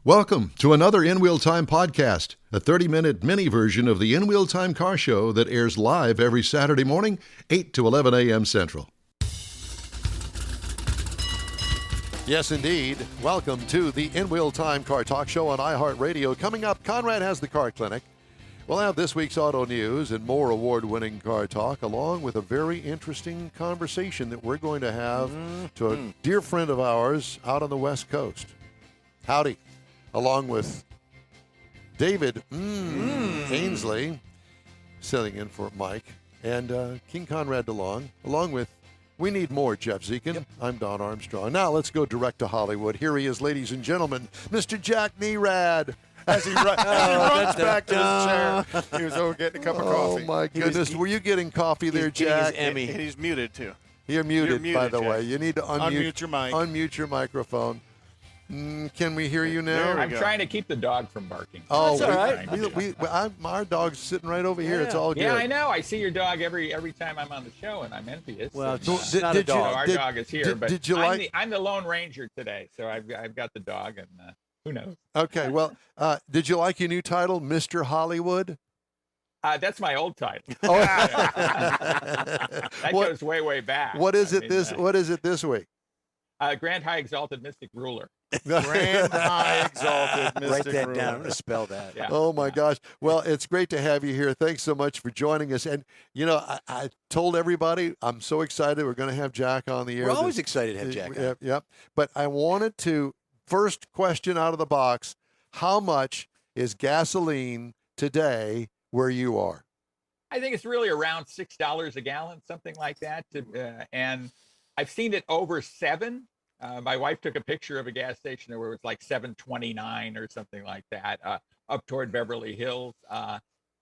Welcome to another In Wheel Time podcast, a 30-minute mini version of the In Wheel Time car show that airs live every Saturday morning, 8 to 11 a.m. Central. Yes, indeed. Welcome to the In Wheel Time Car Talk Show on iHeart Radio. Coming up, Konrad has the car clinic. We'll have this week's auto news and more award-winning car talk, along with a very interesting conversation that we're going to have to a dear friend of ours out on the West Coast. Howdy. Along with David Ainsley, sitting in for Mike, and King Konrad Delong, along with We Need More, Jeff Zekin. Yep. I'm Don Armstrong. Now let's go direct to Hollywood. Here he is, ladies and gentlemen, Mr. Jack Nerad. As he runs back to his chair, he was over getting a cup of coffee. Oh, my goodness. Were you getting coffee there, Jack? And he's muted, too. You're muted, by the Jack. way. You need to unmute your mic. Unmute your microphone. Can we hear you now? I'm trying to keep the dog from barking. Oh, that's all right. Our dog's sitting right over here. It's all good. Yeah, I know. I see your dog every time I'm on the show, and I'm envious. Well, and, not a dog. Our dog is here, but did you I'm the Lone Ranger today, so I've got the dog, and who knows? Okay, well, did you like your new title, Mr. Hollywood? That's my old title. Oh. That goes way back. What is it this week? Grand High Exalted Mystic Ruler. Grand High Exalted Mystic Write that Ruler. down. I'm going to spell that. Yeah. Oh, my gosh. Well, it's great to have you here. Thanks so much for joining us. And, you know, I told everybody I'm so excited we're going to have Jack on the air. We're always excited to have Jack on. Yep. But I wanted to, first question out of the box, how much is gasoline today where you are? I think it's really around $6 a gallon, something like that. And I've seen it over $7. My wife took a picture of a gas station where it was like $7.29 or something like that, up toward Beverly Hills.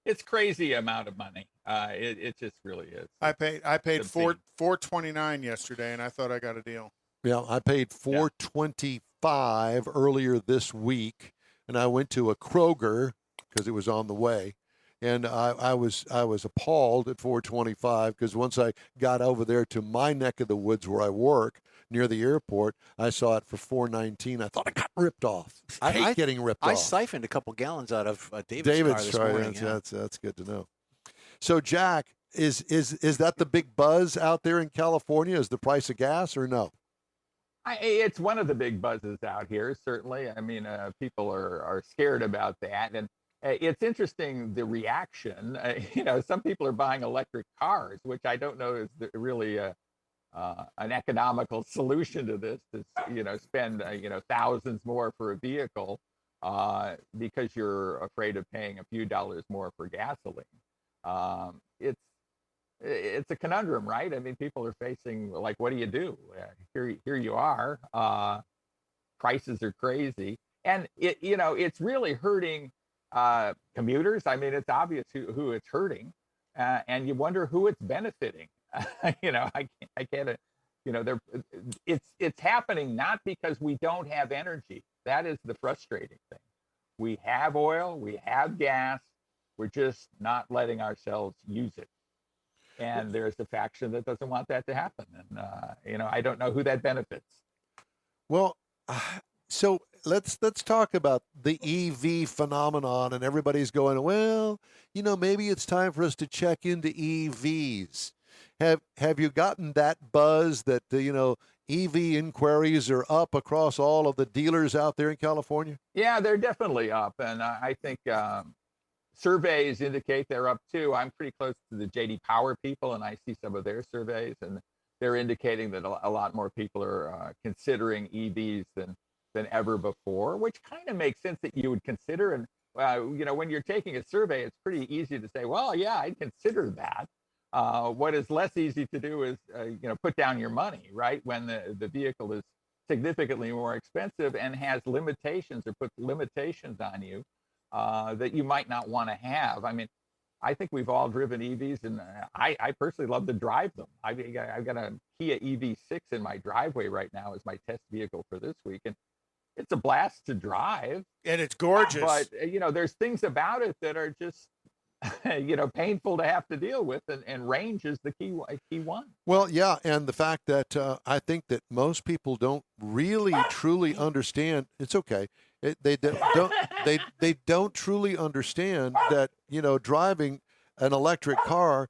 It's crazy amount of money. It just really is. I paid $4.29 yesterday, and I thought I got a deal. Yeah, I paid $4.25 earlier this week, and I went to a Kroger because it was on the way. And I was appalled at $4.25 because once I got over there to my neck of the woods where I work near the airport, I saw it for $4.19. I thought I got ripped off. I hate getting ripped off. I siphoned a couple gallons out of David's car this morning. That's good to know. So Jack, is that the big buzz out there in California? Is the price of gas or no? It's one of the big buzzes out here, certainly. I mean, people are scared about that, and it's interesting, the reaction. Some people are buying electric cars, which I don't know is really an economical solution to this, to spend thousands more for a vehicle because you're afraid of paying a few dollars more for gasoline. It's a conundrum, right? I mean, people are facing, like, what do you do? Here you are. Prices are crazy, and it's really hurting commuters. I mean, it's obvious who it's hurting, and you wonder who it's benefiting. I can't. It's happening not because we don't have energy. That is the frustrating thing. We have oil, we have gas. We're just not letting ourselves use it. And there's a faction that doesn't want that to happen. And I don't know who that benefits. Well, so let's talk about the EV phenomenon, and everybody's going, well, maybe it's time for us to check into EVs. Have you gotten that buzz that EV inquiries are up across all of the dealers out there in California? Yeah, they're definitely up, and I think surveys indicate they're up too. I'm pretty close to the JD Power people, and I see some of their surveys, and they're indicating that a lot more people are considering EVs than ever before, which kind of makes sense that you would consider. And when you're taking a survey, it's pretty easy to say, well, yeah, I'd consider that. What is less easy to do is put down your money, right, when the vehicle is significantly more expensive and has limitations or puts limitations on you that you might not want to have. I mean, I think we've all driven EVs, and I personally love to drive them. I've got a Kia EV6 in my driveway right now as my test vehicle for this week, and it's a blast to drive. And it's gorgeous. But, there's things about it that are just, painful to have to deal with, and range is the key one. Well, yeah, and the fact that I think that most people don't really truly understand, it's okay, They don't truly understand that, driving an electric car,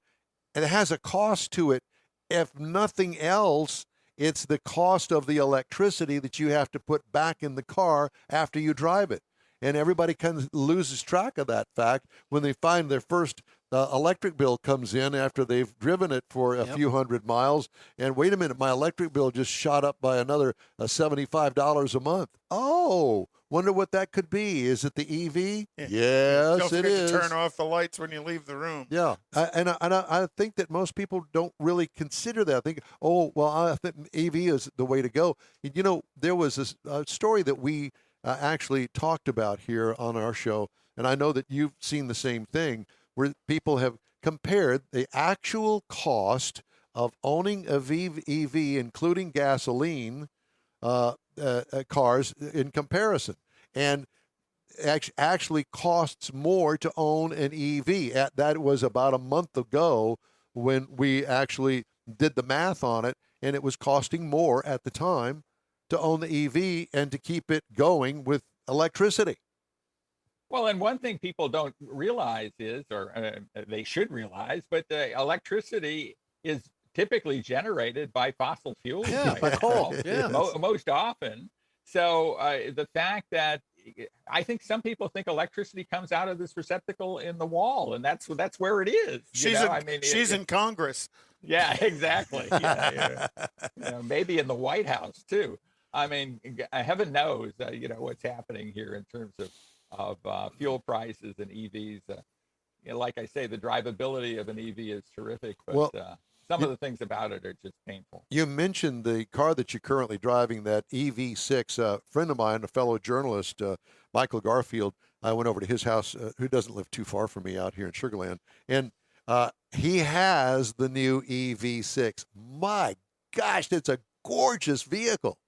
and it has a cost to it. If nothing else, it's the cost of the electricity that you have to put back in the car after you drive it. And everybody kind of loses track of that fact when they find their first electric bill comes in after they've driven it for a few hundred miles. And wait a minute, my electric bill just shot up by another $75 a month. Oh, wonder what that could be. Is it the EV? Yeah. Yes, Don't it forget is. to turn off the lights when you leave the room. Yeah, I think that most people don't really consider that. I think, I think EV is the way to go. There was a story that we actually talked about here on our show, and I know that you've seen the same thing, where people have compared the actual cost of owning a EV, including gasoline cars, in comparison, and actually costs more to own an EV. That was about a month ago when we actually did the math on it, and it was costing more at the time to own the EV and to keep it going with electricity. Well, and one thing people don't realize is, or they should realize, but electricity is typically generated by fossil fuels. By coal. Most often. So the fact that I think some people think electricity comes out of this receptacle in the wall, and that's where it is. She's in Congress. Yeah, exactly. Maybe in the White House too. I mean, heaven knows, what's happening here in terms of fuel prices and EVs. Like I say, the drivability of an EV is terrific, but some of the things about it are just painful. You mentioned the car that you're currently driving, that EV6. A friend of mine, a fellow journalist, Michael Garfield, I went over to his house, who doesn't live too far from me out here in Sugar Land, and he has the new EV6. My gosh, it's a gorgeous vehicle.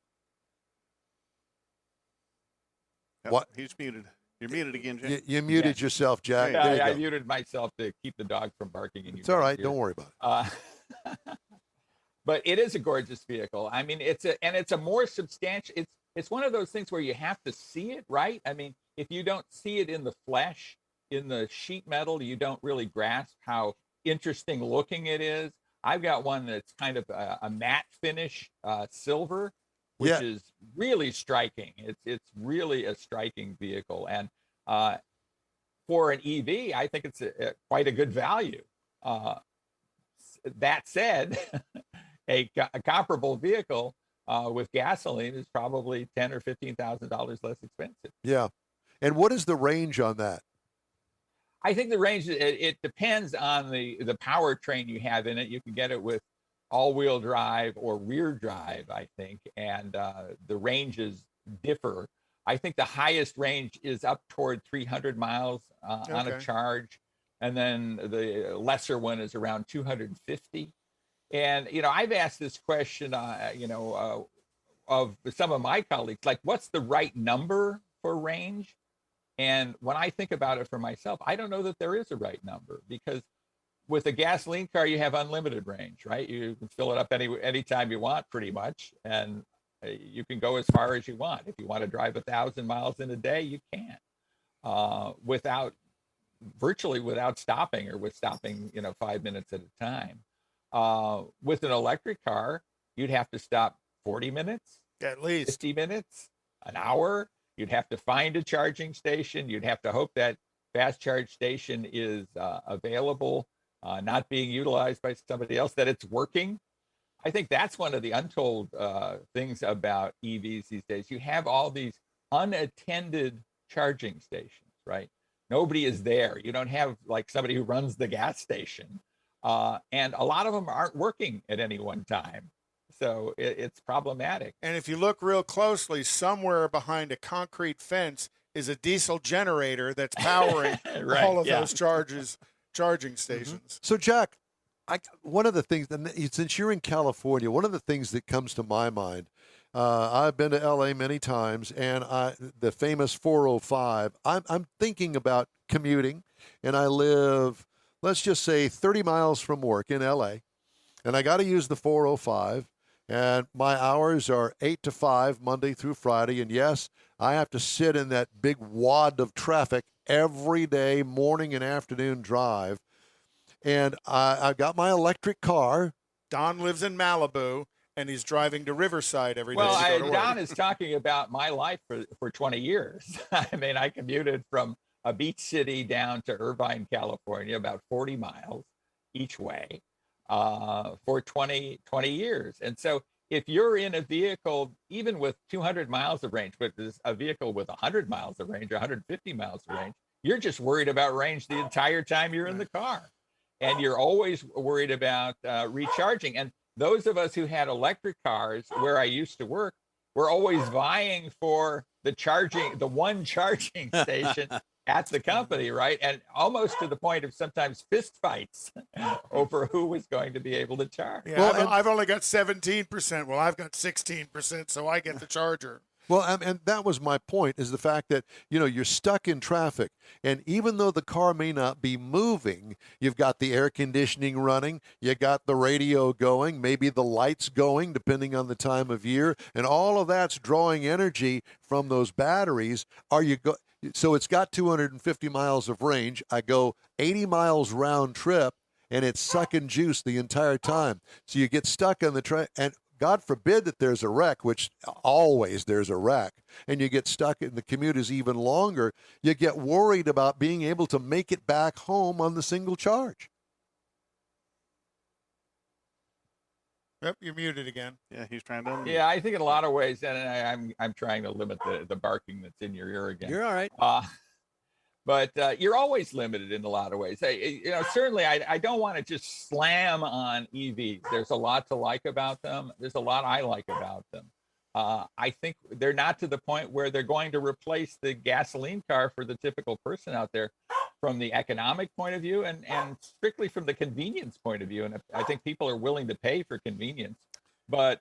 What? He's muted. You're muted again, Jack. You muted yourself, Jack. Yeah, I muted myself to keep the dog from barking. It's all right. Don't worry about it. But it is a gorgeous vehicle. I mean, it's a more substantial. It's one of those things where you have to see it, right? I mean, if you don't see it in the flesh, in the sheet metal, you don't really grasp how interesting looking it is. I've got one that's kind of a matte finish, silver, which is really striking. It's really a striking vehicle, and for an EV, I think it's quite a good value. That said, a comparable vehicle with gasoline is probably $10,000 or $15,000 less expensive. Yeah, and what is the range on that? I think the range, it depends on the powertrain you have in it. You can get it with all-wheel drive or rear drive, I think, and the ranges differ. I think the highest range is up toward 300 miles on a charge, and then the lesser one is around 250. And I've asked this question, of some of my colleagues, like, what's the right number for range? And when I think about it for myself, I don't know that there is a right number, because with a gasoline car, you have unlimited range, right? You can fill it up anytime you want, pretty much, and you can go as far as you want. If you want to drive 1,000 miles in a day, you can, virtually without stopping, or with stopping, 5 minutes at a time. With an electric car, you'd have to stop 40 minutes, at least 50 minutes, an hour. You'd have to find a charging station. You'd have to hope that fast charge station is available, not being utilized by somebody else, that it's working. I think that's one of the untold things about EVs these days. You have all these unattended charging stations, right? Nobody is there. You don't have like somebody who runs the gas station. And a lot of them aren't working at any one time. So it's problematic. And if you look real closely, somewhere behind a concrete fence is a diesel generator that's powering all of those charging stations. So, Jack, one of the things, since you're in California, one of the things that comes to my mind, I've been to LA many times, and the famous 405, I'm thinking about commuting, and I live, let's just say, 30 miles from work in LA, and I got to use the 405. And my hours are 8 to 5, Monday through Friday. And yes, I have to sit in that big wad of traffic every day, morning and afternoon drive. And I've got my electric car. Don lives in Malibu, and he's driving to Riverside every day. Well, Don is talking about my life for 20 years. I mean, I commuted from a beach city down to Irvine, California, about 40 miles each way for 20 years. And so if you're in a vehicle, even with 200 miles of range, but there's a vehicle with 100 miles of range, 150 miles of range, you're just worried about range the entire time you're in the car. And you're always worried about recharging. And those of us who had electric cars where I used to work, were always vying for the one charging station at the company, right? And almost to the point of sometimes fist fights over who was going to be able to charge. Yeah, well, I've only got 17%. Well, I've got 16%, so I get the charger. Well, and that was my point, is the fact that, you're stuck in traffic. And even though the car may not be moving, you've got the air conditioning running, you got the radio going, maybe the lights going, depending on the time of year. And all of that's drawing energy from those batteries. So it's got 250 miles of range. I go 80 miles round trip, and it's sucking juice the entire time. So you get stuck on the track. And God forbid that there's a wreck, which always there's a wreck, and you get stuck and the commute is even longer, you get worried about being able to make it back home on the single charge. Yep, you're muted again. Yeah, he's trying to. Yeah, I think in a lot of ways, and I'm trying to limit the barking that's in your ear again. You're all right. But you're always limited in a lot of ways. Certainly I don't want to just slam on EVs. There's a lot to like about them. There's a lot I like about them. I think they're not to the point where they're going to replace the gasoline car for the typical person out there from the economic point of view and strictly from the convenience point of view. And I think people are willing to pay for convenience, but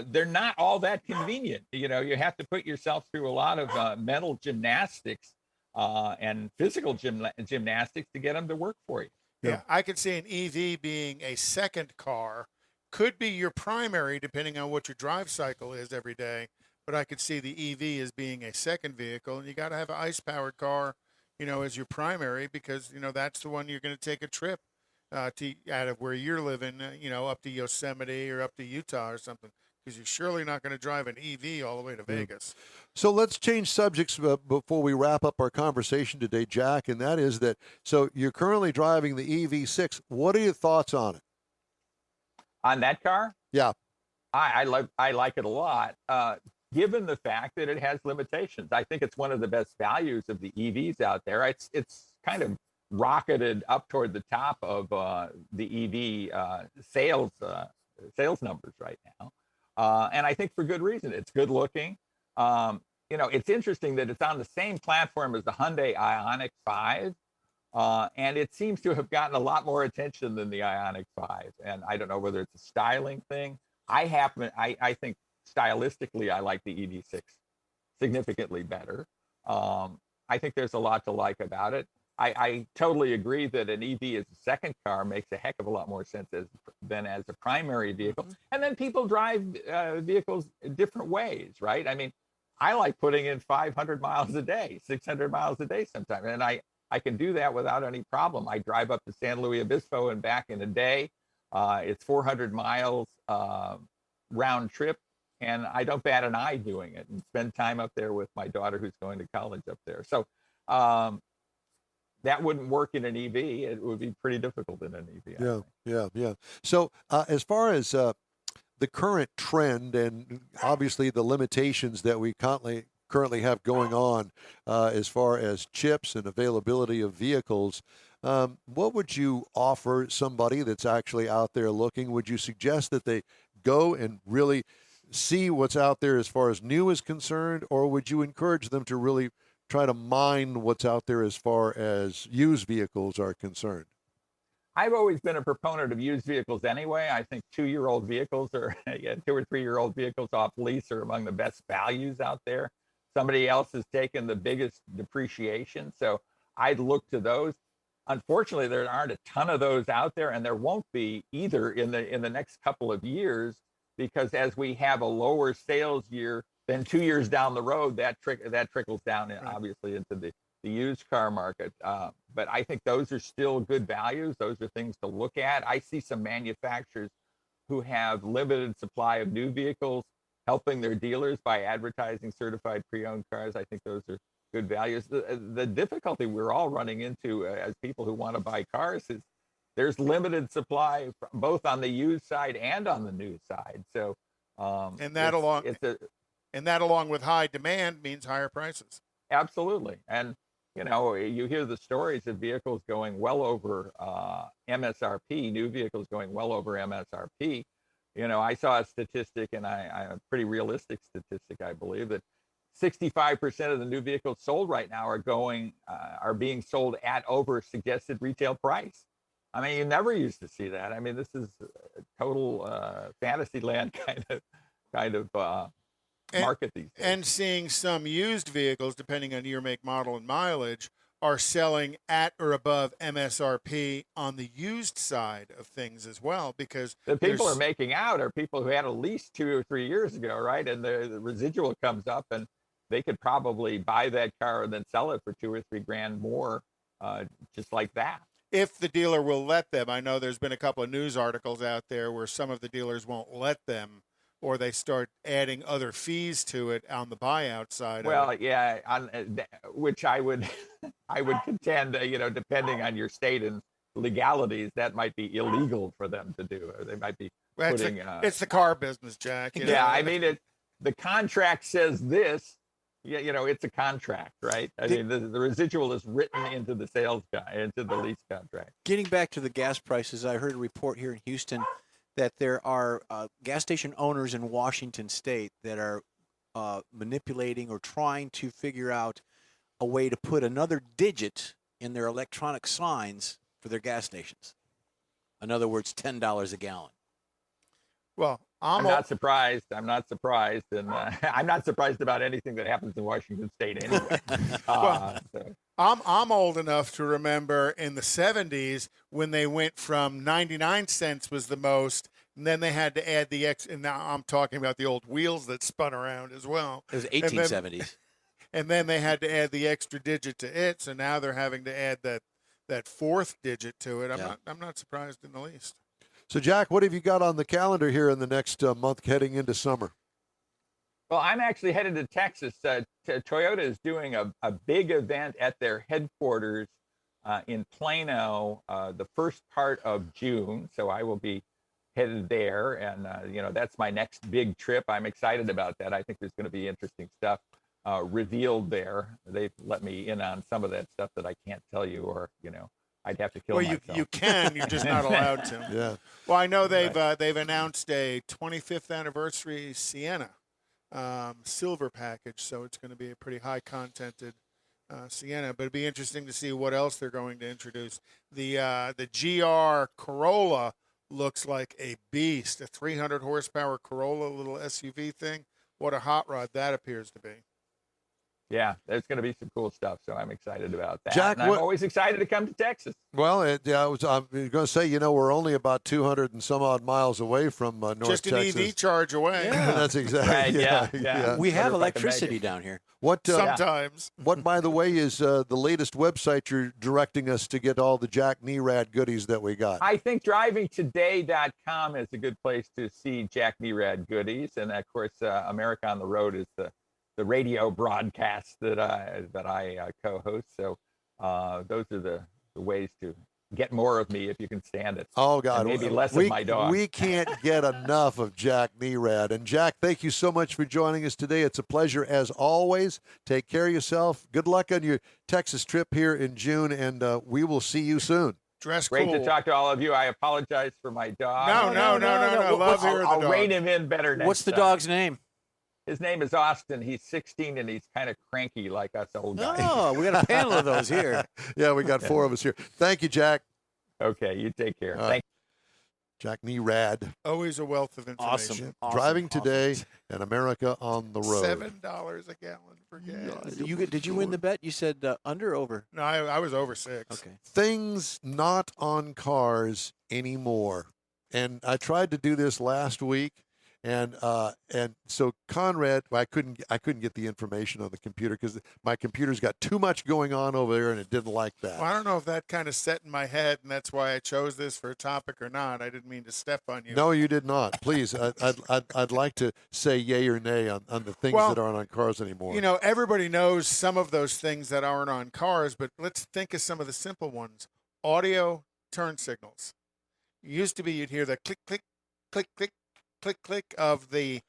they're not all that convenient. You have to put yourself through a lot of mental gymnastics and physical gymnastics to get them to work for you. Yeah, I could see an EV being a second car, could be your primary depending on what your drive cycle is every day. But I could see the EV as being a second vehicle, and you got to have an ICE-powered car, as your primary because that's the one you're going to take a trip out of where you're living, up to Yosemite or up to Utah or something. Because you're surely not going to drive an EV all the way to Vegas. So let's change subjects before we wrap up our conversation today, Jack, and that is that, so you're currently driving the EV6. What are your thoughts on it? On that car? Yeah. I like it a lot, given the fact that it has limitations. I think it's one of the best values of the EVs out there. It's kind of rocketed up toward the top of the EV sales numbers right now. And I think for good reason. It's good looking. It's interesting that it's on the same platform as the Hyundai Ioniq 5. And it seems to have gotten a lot more attention than the Ioniq 5. And I don't know whether it's a styling thing. I think stylistically, I like the EV6 significantly better. I think there's a lot to like about it. I totally agree that an EV as a second car makes a heck of a lot more sense than as a primary vehicle. Mm-hmm. And then people drive vehicles different ways, right? I mean, I like putting in 500 miles a day, 600 miles a day sometimes. And I can do that without any problem. I drive up to San Luis Obispo and back in a day. It's 400 miles round trip. And I don't bat an eye doing it and spend time up there with my daughter who's going to college up there. So, that wouldn't work in an EV. It would be pretty difficult in an EV. Yeah. So as far as the current trend and obviously the limitations that we currently have going on as far as chips and availability of vehicles, what would you offer somebody that's actually out there looking? Would you suggest that they go and really see what's out there as far as new is concerned, or would you encourage them to really try to mine what's out there as far as used vehicles are concerned? I've always been a proponent of used vehicles anyway. I think 2-year-old vehicles or 2 or 3-year-old vehicles off lease are among the best values out there. Somebody else has taken the biggest depreciation, so I'd look to those. Unfortunately, there aren't a ton of those out there, and there won't be either in the next couple of years because as we have a lower sales year, then 2 years down the road, that trickles down obviously into the used car market. But I think those are still good values. Those are things to look at. I see some manufacturers who have limited supply of new vehicles helping their dealers by advertising certified pre-owned cars. I think those are good values. The difficulty we're all running into as people who want to buy cars is there's limited supply both on the used side and on the new side. So and that along with high demand means higher prices. Absolutely. And you hear the stories of vehicles going well over MSRP, new vehicles going well over MSRP. I saw a statistic, and a pretty realistic statistic, I believe, that 65% of the new vehicles sold right now are being sold at over suggested retail price. I mean, you never used to see that. I mean, this is a total fantasy land kind of market these days. And seeing some used vehicles, depending on your make, model, and mileage, are selling at or above MSRP on the used side of things as well, because the people are making out are people who had a lease 2 or 3 years ago, right? And the residual comes up, and they could probably buy that car and then sell it for $2 or $3 grand more, just like that. If the dealer will let them. I know there's been a couple of news articles out there where some of the dealers won't let them, or they start adding other fees to it on the buyout side. Well, yeah, which I would contend, depending on your state and legalities, that might be illegal for them to do. Or they might be putting. It's the car business, Jack. Yeah, I mean, the contract says this. Yeah, it's a contract, right? I mean, the residual is written into the into the lease contract. Getting back to the gas prices, I heard a report here in Houston that there are gas station owners in Washington State that are manipulating or trying to figure out a way to put another digit in their electronic signs for their gas stations. In other words, $10 a gallon. Well, I'm not surprised. I'm not surprised. And I'm not surprised about anything that happens in Washington State anyway. I'm old enough to remember in the 70s when they went from 99 cents was the most, and then they had to add the X. And now I'm talking about the old wheels that spun around as well. It was 1870s. And then they had to add the extra digit to it. So now they're having to add that fourth digit to it. I'm not surprised in the least. So, Jack, what have you got on the calendar here in the next month heading into summer? Well, I'm actually headed to Texas. Toyota is doing a big event at their headquarters in Plano the first part of June. So I will be headed there. And, that's my next big trip. I'm excited about that. I think there's going to be interesting stuff revealed there. They've let me in on some of that stuff that I can't tell you, or, I'd have to kill myself. Well, you can. You're just not allowed to. Yeah. Well, I know they've announced a 25th anniversary Sienna silver package, so it's going to be a pretty high-contented Sienna. But it'd be interesting to see what else they're going to introduce. The GR Corolla looks like a beast. A 300 horsepower Corolla, little SUV thing. What a hot rod that appears to be. Yeah, there's going to be some cool stuff, so I'm excited about that. Jack, and I'm always excited to come to Texas. Well, I'm going to say, we're only about 200 and some odd miles away from North Texas. Just an EV charge away. Yeah. That's exactly. Right, yeah. We have electricity down here. Sometimes. What, by the way, is the latest website you're directing us to get all the Jack Nerad goodies that we got? I think drivingtoday.com is a good place to see Jack Nerad goodies. And, of course, America on the Road is the radio broadcast that I co-host. So those are the ways to get more of me if you can stand it. Oh, God. And maybe less of my dog. We can't get enough of Jack Nerad. And, Jack, thank you so much for joining us today. It's a pleasure as always. Take care of yourself. Good luck on your Texas trip here in June, and we will see you soon. Dress Great cool. to talk to all of you. I apologize for my dog. No. Love hearing the dog. I'll rein him in better next time. What's the dog's name? His name is Austin. He's 16, and he's kind of cranky like us old guys. Oh, we got a panel of those here. Yeah, we got 4 of us here. Thank you, Jack. Okay, you take care. Thank you. Jack Nerad. Always a wealth of information. Awesome. Driving today and America on the road. $7 a gallon for gas. Did you win the bet? You said under or over? No, I was over 6. Okay. Things not on cars anymore. And I tried to do this last week, And so Konrad, well, I couldn't get the information on the computer because my computer's got too much going on over there, and it didn't like that. Well, I don't know if that kind of set in my head, and that's why I chose this for a topic or not. I didn't mean to step on you. No, you did not. Please, I'd like to say yay or nay on the things that aren't on cars anymore. You know, everybody knows some of those things that aren't on cars, but let's think of some of the simple ones. Audio turn signals. It used to be you'd hear the click, click, click, click, click, click of the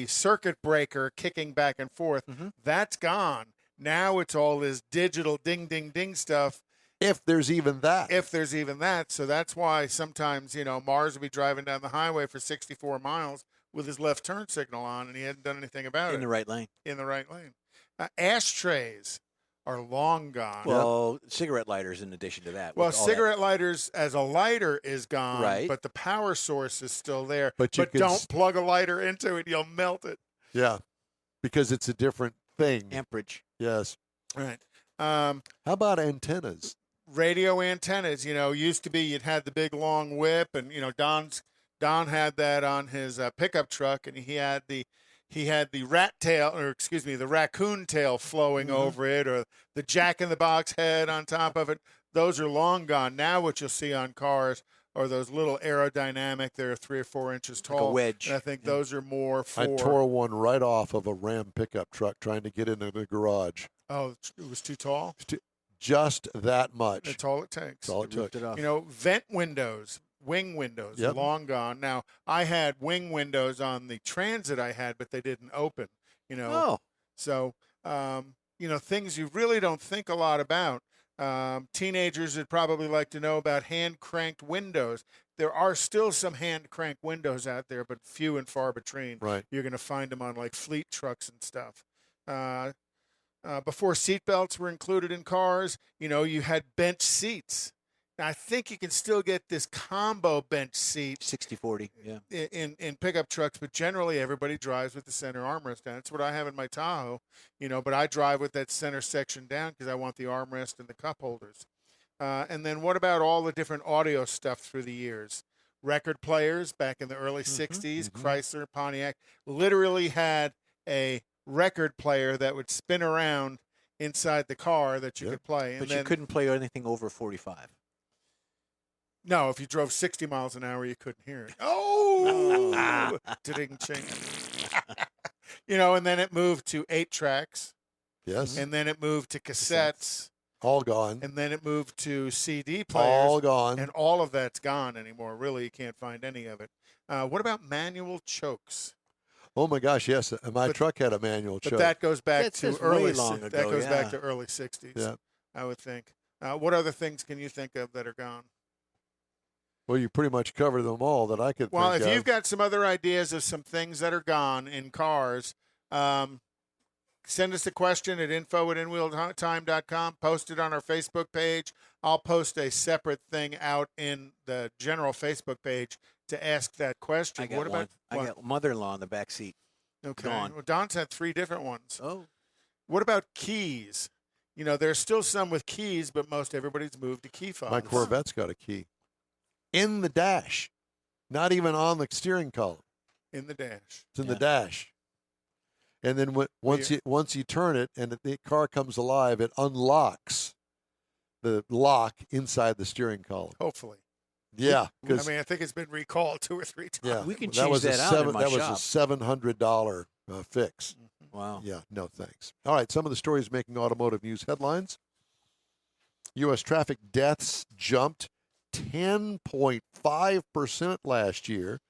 circuit breaker kicking back and forth. That's gone. Now it's all this digital ding, ding, ding stuff. If there's even that. So that's why sometimes, you know, Mars would be driving down the highway for 64 miles with his left turn signal on, and he hadn't done anything about it. In the right lane. In the right lane. Ashtrays are long gone. Well, cigarette lighters in addition to that. Well, cigarette lighters as a lighter is gone, right, but the power source is still there. But don't plug a lighter into it, you'll melt it. Yeah, because it's a different thing. Amperage. Yes. Right. How about antennas? Radio antennas, you know, used to be you'd had the big long whip, and, you know, Don had that on his pickup truck, and he had the rat tail, or excuse me, the raccoon tail flowing over it, or the jack-in-the-box head on top of it. Those are long gone. Now what you'll see on cars are those little aerodynamic. They're 3 or 4 inches tall. Like a wedge. And I think those are more for... I tore one right off of a Ram pickup truck trying to get into the garage. Oh, it was too tall? Just that much. That's all it takes. That's all it took. You know, vent windows. Wing windows, long gone. Now, I had wing windows on the Transit I had, but they didn't open, you know. Oh. So, you know, things you really don't think a lot about. Teenagers would probably like to know about hand-cranked windows. There are still some hand-cranked windows out there, but few and far between. Right. You're going to find them on, like, fleet trucks and stuff. Before seatbelts were included in cars, you know, you had bench seats. Now, I think you can still get this combo bench seat 60/40, yeah, in pickup trucks, but generally everybody drives with the center armrest down. That's what I have in my Tahoe, you know, but I drive with that center section down because I want the armrest and the cup holders. And then what about all the different audio stuff through the years? Record players back in the early 60s, Chrysler, Pontiac, literally had a record player that would spin around inside the car that you could play. But you couldn't play anything over 45. No, if you drove 60 miles an hour, you couldn't hear it. Oh! Ding-ching. You know, and then it moved to 8 tracks. Yes. And then it moved to cassettes. All gone. And then it moved to CD players. All gone. And all of that's gone anymore. Really, you can't find any of it. What about manual chokes? Oh my gosh, yes. My truck had a manual choke. But that goes back to early long ago. That goes back to early 60s. Yeah. I would think. What other things can you think of that are gone? Well, you pretty much covered them all that I could think of. Well, if you've got some other ideas of some things that are gone in cars, send us a question at info@inwheeltime.com. Post it on our Facebook page. I'll post a separate thing out in the general Facebook page to ask that question. I got one. I got mother-in-law in the back seat. Okay. Gone. Well, Don's had 3 different ones. Oh. What about keys? You know, there's still some with keys, but most everybody's moved to key fobs. My Corvette's got a key. In the dash. Not even on the steering column. In the dash. It's in the dash. And then once you turn it and the car comes alive, it unlocks the lock inside the steering column. Hopefully. Yeah. I mean, I think it's been recalled 2 or 3 times. Yeah. We can change that out in my That was shop. a $700 fix. Wow. Yeah, no thanks. All right, some of the stories making automotive news headlines. U.S. traffic deaths jumped 10.5% last year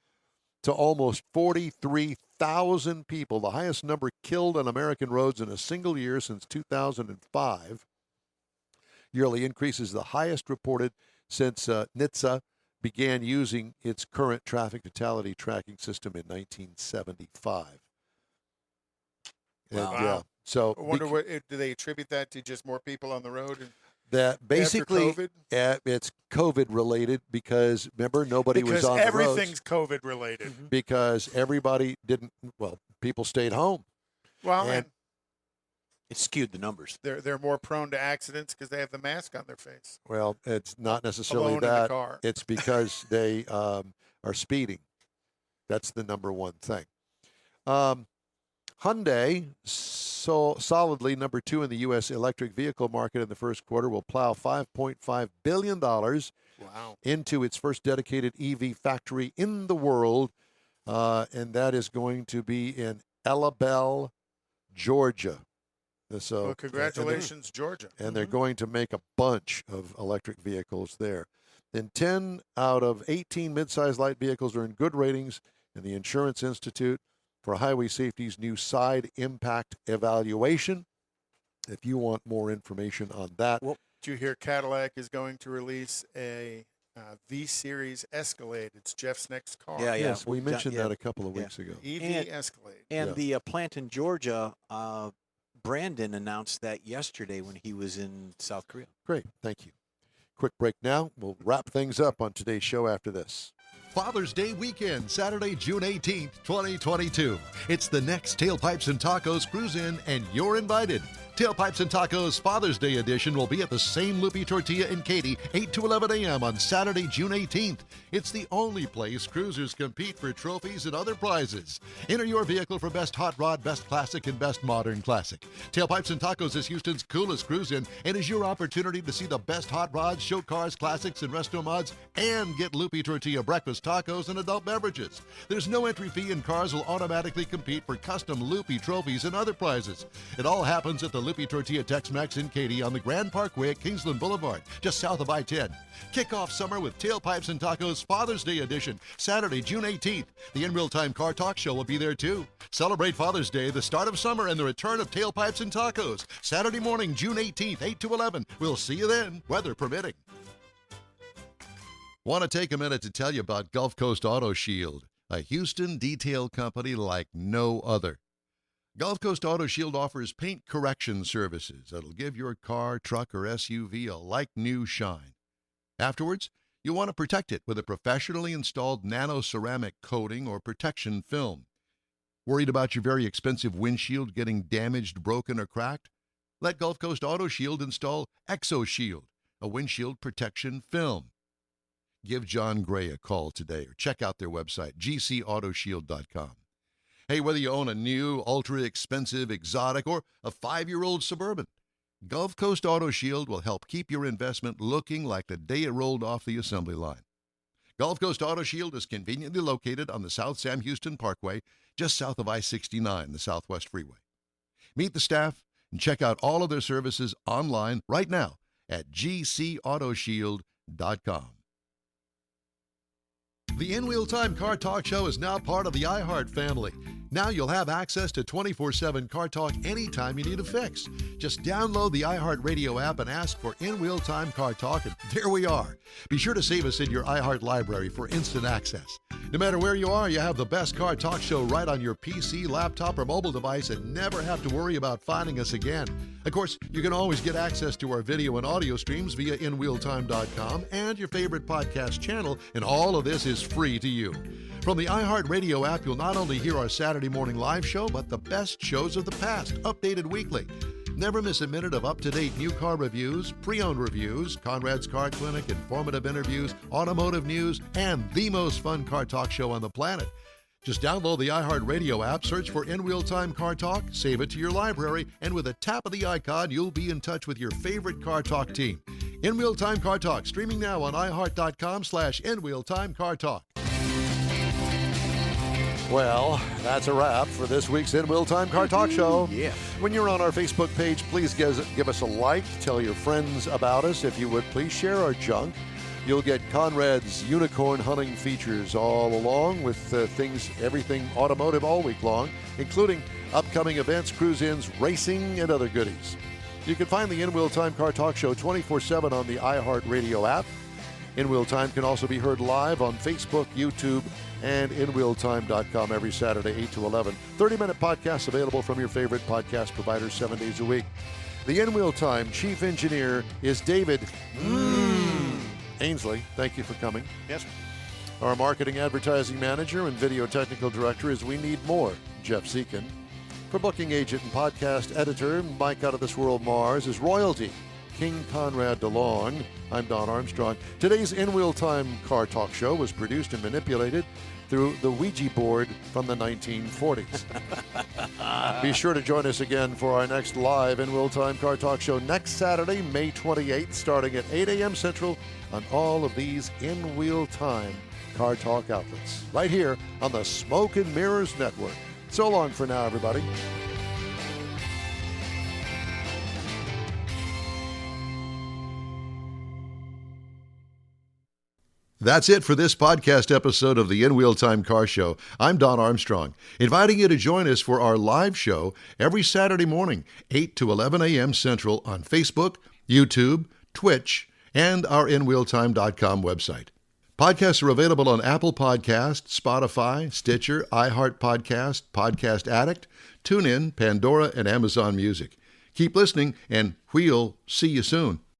to almost 43,000 people, the highest number killed on American roads in a single year since 2005. Yearly increase is the highest reported since NHTSA began using its current traffic fatality tracking system in 1975. Wow. Yeah. So I wonder what do they attribute that to? Just more people on the road? And that basically COVID? It's COVID related because remember nobody was on the roads. Everything's COVID related. Because everybody people stayed home. Well, and it skewed the numbers. They're more prone to accidents because they have the mask on their face. Well, it's not necessarily Alone in the that. car. It's because they are speeding. That's the number one thing. Hyundai, so solidly number 2 in the U.S. electric vehicle market in the first quarter, will plow $5.5 billion into its first dedicated EV factory in the world, and that is going to be in Elabel, Georgia. So, well, congratulations, Georgia. And they're going to make a bunch of electric vehicles there. Then 10 out of 18 midsize light vehicles are in good ratings in the Insurance Institute for Highway Safety's new side impact evaluation. If you want more information on that. Well, did you hear Cadillac is going to release a V-Series Escalade? It's Jeff's next car. Yeah. Yes, we mentioned that a couple of weeks ago. EV Escalade. And the plant in Georgia, Brandon announced that yesterday when he was in South Korea. Great. Thank you. Quick break now. We'll wrap things up on today's show after this. Father's Day weekend, Saturday, June 18th, 2022. It's the next Tailpipes and Tacos Cruise-In, and you're invited. Tailpipes and Tacos Father's Day edition will be at the same Loopy Tortilla in Katy, 8 to 11 a.m. on Saturday, June 18th. It's the only place cruisers compete for trophies and other prizes. Enter your vehicle for Best Hot Rod, Best Classic, and Best Modern Classic. Tailpipes and Tacos is Houston's coolest cruise-in and is your opportunity to see the best hot rods, show cars, classics, and resto mods, and get Loopy Tortilla breakfast tacos and adult beverages. There's no entry fee, and cars will automatically compete for custom Loopy trophies and other prizes. It all happens at the Loopy Tortilla Tex-Mex in Katy on the Grand Parkway at Kingsland Boulevard, just south of I-10. Kick off summer with Tailpipes and Tacos Father's Day edition, Saturday, June 18th. The In Real Time Car Talk Show will be there too. Celebrate Father's Day, the start of summer, and the return of Tailpipes and Tacos. Saturday morning, June 18th, 8 to 11. We'll see you then, weather permitting. Want to take a minute to tell you about Gulf Coast Auto Shield, a Houston detail company like no other. Gulf Coast Auto Shield offers paint correction services that'll give your car, truck, or SUV a like-new shine. Afterwards, you'll want to protect it with a professionally installed nano-ceramic coating or protection film. Worried about your very expensive windshield getting damaged, broken, or cracked? Let Gulf Coast Auto Shield install ExoShield, a windshield protection film. Give John Gray a call today or check out their website, gcautoshield.com. Hey, whether you own a new, ultra-expensive, exotic, or a 5-year-old Suburban, Gulf Coast Auto Shield will help keep your investment looking like the day it rolled off the assembly line. Gulf Coast Auto Shield is conveniently located on the South Sam Houston Parkway, just south of I-69, the Southwest Freeway. Meet the staff and check out all of their services online right now at gcautoshield.com. The In Wheel Time Car Talk Show is now part of the iHeart family. Now you'll have access to 24/7 Car Talk anytime you need a fix. Just download the iHeart Radio app and ask for In Wheel Time Car Talk, and there we are. Be sure to save us in your iHeart library for instant access. No matter where you are, you have the best Car Talk Show right on your PC, laptop, or mobile device and never have to worry about finding us again. Of course, you can always get access to our video and audio streams via InWheelTime.com and your favorite podcast channel, and all of this is free to you. From the iHeart Radio app, you'll not only hear our Saturday morning live show, but the best shows of the past, updated weekly. Never miss a minute of up-to-date new car reviews, pre-owned reviews, Konrad's Car Clinic, informative interviews, automotive news, and the most fun car talk show on the planet. Just download the iHeart Radio app, search for In Wheel Time Car Talk, save it to your library, and with a tap of the icon, you'll be in touch with your favorite Car Talk team. In Wheel Time Car Talk, streaming now on iHeart.com/In Wheel Time Car Talk. Well, that's a wrap for this week's In Wheel Time Car Talk Show. Yeah. When you're on our Facebook page, please give us a like. Tell your friends about us. If you would, please share our junk. You'll get Konrad's unicorn hunting features all along with everything automotive all week long, including upcoming events, cruise-ins, racing, and other goodies. You can find the In Wheel Time Car Talk Show 24/7 on the iHeart Radio app. In Wheel Time can also be heard live on Facebook, YouTube, and InWheelTime.com every Saturday, 8 to 11. 30-minute podcasts available from your favorite podcast providers 7 days a week. The In Wheel Time Chief Engineer is David Ainsley. Thank you for coming. Yes. Our Marketing Advertising Manager and Video Technical Director is We Need More, Jeff Zekin. For Booking Agent and Podcast Editor, Mike Out of This World Mars is Royalty. King Konrad Delong. I'm Don Armstrong. Today's In-Wheel Time Car Talk Show was produced and manipulated through the Ouija board from the 1940s. Be sure to join us again for our next live In-Wheel Time Car Talk Show next Saturday, May 28th, starting at 8 a.m. Central on all of these In-Wheel Time Car Talk outlets, right here on the Smoke and Mirrors Network. So long for now, everybody. That's it for this podcast episode of the In-Wheel Time Car Show. I'm Don Armstrong, inviting you to join us for our live show every Saturday morning, 8 to 11 a.m. Central on Facebook, YouTube, Twitch, and our InWheelTime.com website. Podcasts are available on Apple Podcasts, Spotify, Stitcher, iHeart Podcast, Podcast Addict, TuneIn, Pandora, and Amazon Music. Keep listening, and we'll see you soon.